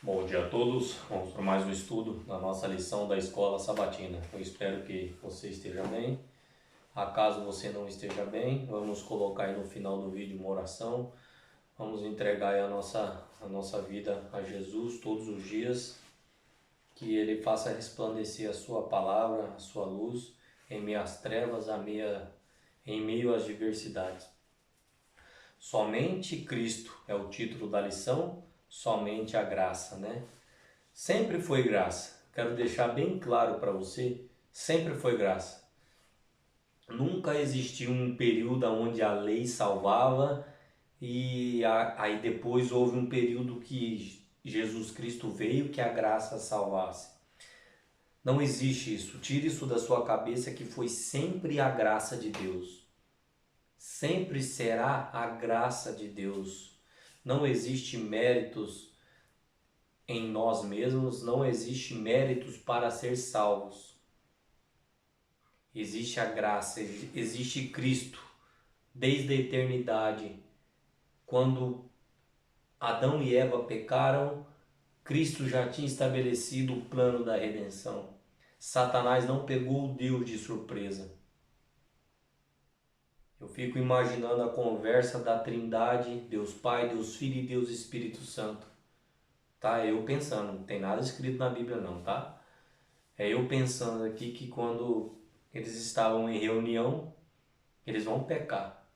Bom dia a todos, vamos para mais um estudo da nossa lição da Escola Sabatina. Eu espero que você esteja bem. Acaso você não esteja bem, vamos colocar aí no final do vídeo uma oração. Vamos entregar aí a nossa vida a Jesus todos os dias, que Ele faça resplandecer a sua palavra, a sua luz em meio às trevas, em meio às diversidades. Somente Cristo é o título da lição, somente a graça, né? Sempre foi graça. Quero deixar bem claro para você, sempre foi graça. Nunca existiu um período onde a lei salvava e aí depois houve um período que Jesus Cristo veio que a graça salvasse. Não existe isso. Tire isso da sua cabeça que foi sempre a graça de Deus. Sempre será a graça de Deus. Não existe méritos em nós mesmos, não existe méritos para ser salvos. Existe a graça, existe Cristo. Desde a eternidade, quando Adão e Eva pecaram, Cristo já tinha estabelecido o plano da redenção. Satanás não pegou Deus de surpresa. Eu fico imaginando a conversa da Trindade, Deus Pai, Deus Filho e Deus Espírito Santo. Tá? Eu pensando, não tem nada escrito na Bíblia não, tá? É eu pensando aqui que quando eles estavam em reunião, eles vão pecar.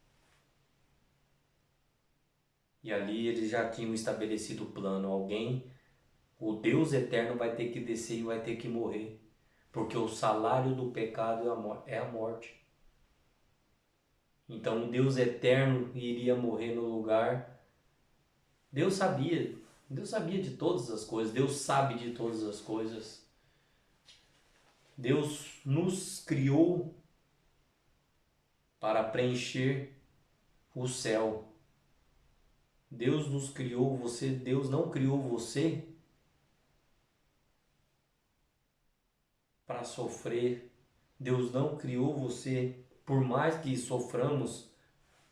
E ali eles já tinham estabelecido o plano. O Deus eterno vai ter que descer e vai ter que morrer. Porque o salário do pecado é a morte. Então o Deus eterno iria morrer no lugar. Deus sabia de todas as coisas. Deus sabe de todas as coisas. Deus nos criou para preencher o céu. Deus nos criou, Deus não criou você para sofrer. Deus não criou você, por mais que soframos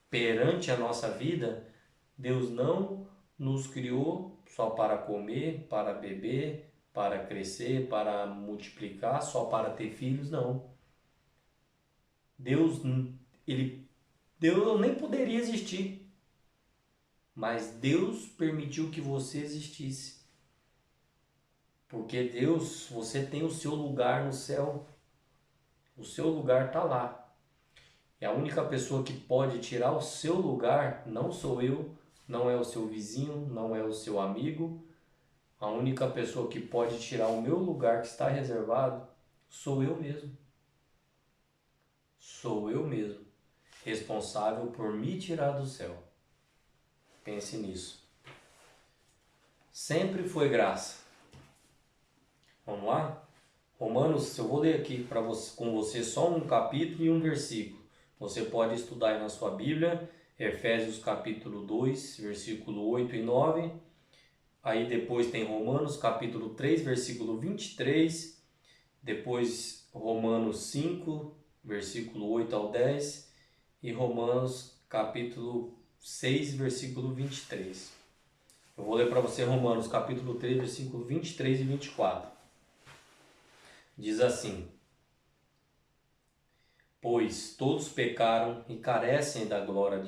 perante a nossa vida, Deus não nos criou só para comer, para beber, para crescer, para multiplicar, só para ter filhos, não. Deus, Deus nem poderia existir. Mas Deus permitiu que você existisse. Porque Deus, você tem o seu lugar no céu. O seu lugar está lá. E a única pessoa que pode tirar o seu lugar não sou eu, não é o seu vizinho, não é o seu amigo. A única pessoa que pode tirar o meu lugar que está reservado sou eu mesmo. Sou eu mesmo, responsável por me tirar do céu. Pense nisso. Sempre foi graça. Vamos lá? Romanos, eu vou ler aqui com você só um capítulo e um versículo. Você pode estudar aí na sua Bíblia, Efésios capítulo 2, versículo 8 e 9. Aí depois tem Romanos capítulo 3, versículo 23. Depois Romanos 5, versículo 8 ao 10. E Romanos capítulo 6, versículo 23. Eu vou ler para você Romanos capítulo 3, versículo 23 e 24. Diz assim: pois todos pecaram e carecem da glória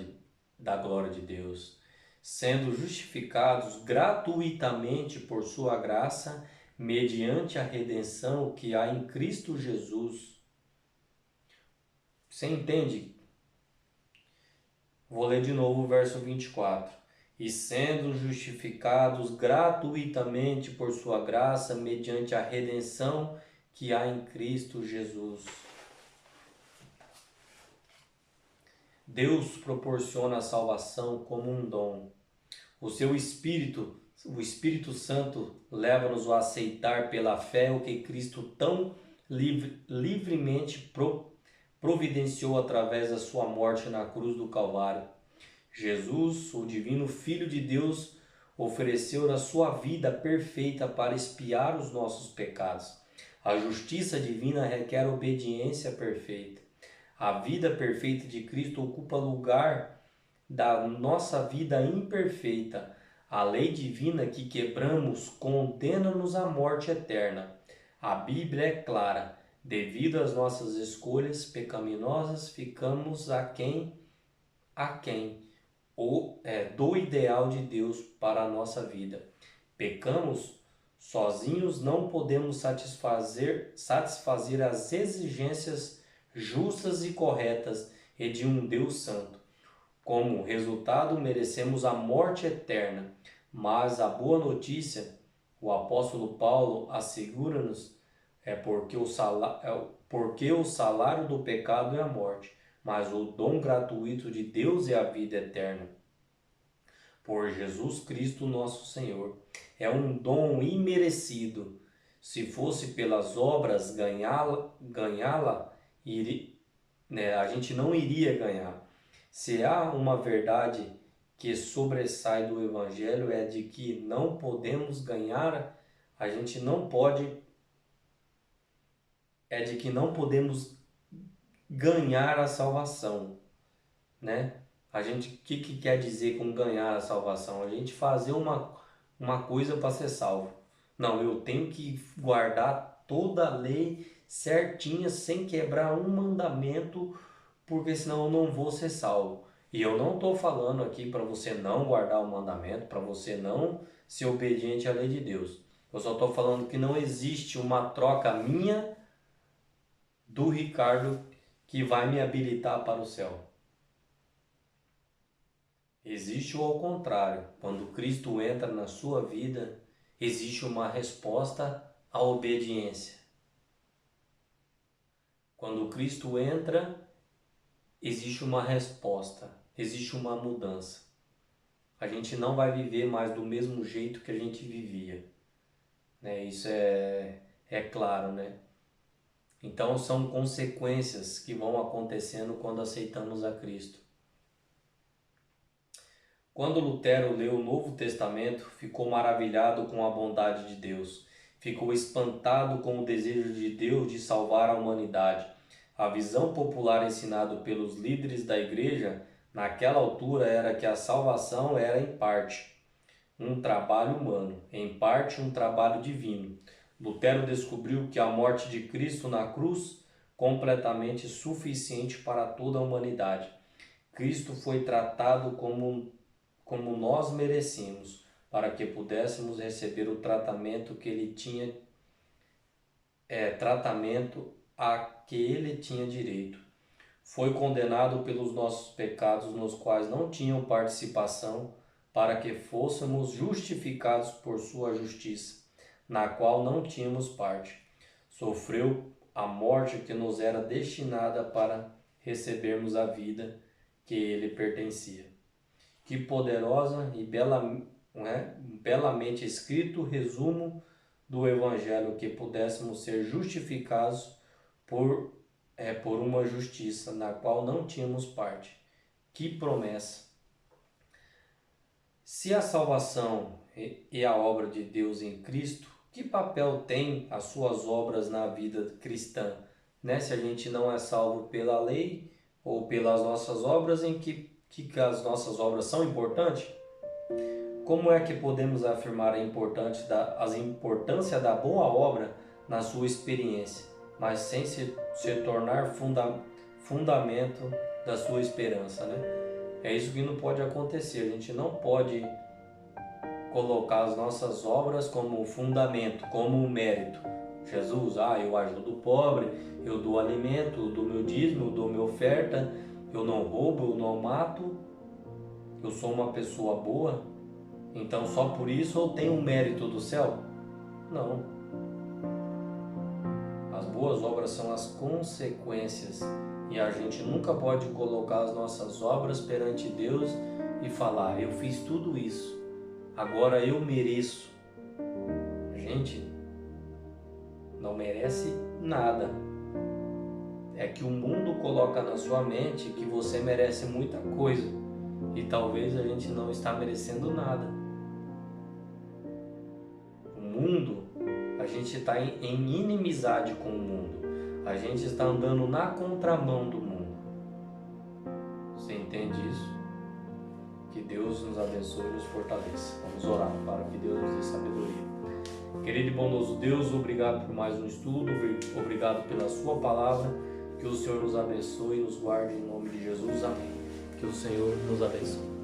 de Deus, sendo justificados gratuitamente por sua graça, mediante a redenção que há em Cristo Jesus. Você entende? Vou ler de novo o verso 24. E sendo justificados gratuitamente por sua graça, mediante a redenção que há em Cristo Jesus. Deus proporciona a salvação como um dom. O seu Espírito, o Espírito Santo, leva-nos a aceitar pela fé o que Cristo tão livremente providenciou através da sua morte na cruz do Calvário. Jesus, o divino Filho de Deus, ofereceu a sua vida perfeita para expiar os nossos pecados. A justiça divina requer obediência perfeita. A vida perfeita de Cristo ocupa lugar da nossa vida imperfeita. A lei divina que quebramos condena-nos à morte eterna. A Bíblia é clara. Devido às nossas escolhas pecaminosas, ficamos aquém do ideal de Deus para a nossa vida. Pecamos sozinhos, não podemos satisfazer as exigências justas e corretas e de um Deus santo. Como resultado, merecemos a morte eterna. Mas a boa notícia, o apóstolo Paulo assegura-nos, porque o salário do pecado é a morte, mas o dom gratuito de Deus é a vida eterna. Por Jesus Cristo nosso Senhor. É um dom imerecido. Se fosse pelas obras ganhá-la, a gente não iria ganhar. Se há uma verdade que sobressai do Evangelho é de que não podemos ganhar, a gente não pode, é de que não podemos ganhar a salvação, né? A gente, o que quer dizer com ganhar a salvação? A gente fazer uma coisa para ser salvo. Não, eu tenho que guardar toda a lei certinha, sem quebrar um mandamento, porque senão eu não vou ser salvo. E eu não estou falando aqui para você não guardar o mandamento, para você não ser obediente à lei de Deus. Eu só estou falando que não existe uma troca minha do Ricardo que vai me habilitar para o céu. Existe o ao contrário. Quando Cristo entra na sua vida, existe uma resposta à obediência. Quando Cristo entra, existe uma resposta, existe uma mudança. A gente não vai viver mais do mesmo jeito que a gente vivia, né? Isso é claro, né? Então são consequências que vão acontecendo quando aceitamos a Cristo. Quando Lutero leu o Novo Testamento, ficou maravilhado com a bondade de Deus. Ficou espantado com o desejo de Deus de salvar a humanidade. A visão popular ensinada pelos líderes da igreja naquela altura era que a salvação era em parte um trabalho humano, em parte um trabalho divino. Lutero descobriu que a morte de Cristo na cruz completamente suficiente para toda a humanidade. Cristo foi tratado como nós merecíamos, para que pudéssemos receber o tratamento que ele tinha, tratamento a que ele tinha direito. Foi condenado pelos nossos pecados, nos quais não tinham participação, para que fôssemos justificados por sua justiça, na qual não tínhamos parte. Sofreu a morte que nos era destinada para recebermos a vida que ele pertencia. Que poderosa e belamente escrito resumo do Evangelho, que pudéssemos ser justificados por uma justiça na qual não tínhamos parte. Que promessa! Se a salvação é a obra de Deus em Cristo, que papel tem as suas obras na vida cristã? Né? Se a gente não é salvo pela lei ou pelas nossas obras, em que as nossas obras são importantes? Como é que podemos afirmar a importância da boa obra na sua experiência, mas sem se tornar fundamento da sua esperança, né? É isso que não pode acontecer. A gente não pode colocar as nossas obras como fundamento, como mérito. Jesus, eu ajudo o pobre, eu dou alimento, eu dou meu dízimo, eu dou minha oferta, eu não roubo, eu não mato, eu sou uma pessoa boa, então só por isso eu tenho um mérito do céu? Não. As boas obras são as consequências, e a gente nunca pode colocar as nossas obras perante Deus e falar, eu fiz tudo isso, agora eu mereço. Gente, não merece nada. É que o mundo coloca na sua mente que você merece muita coisa, e talvez a gente não está merecendo nada. O mundo, a gente está em inimizade com o mundo. A gente está andando na contramão do mundo. Você entende isso? Que Deus Deus nos abençoe e nos fortaleça. Vamos orar para que Deus nos dê sabedoria. Querido e bondoso Deus, obrigado por mais um estudo, obrigado pela sua palavra, que o Senhor nos abençoe e nos guarde em nome de Jesus, amém. Que o Senhor nos abençoe.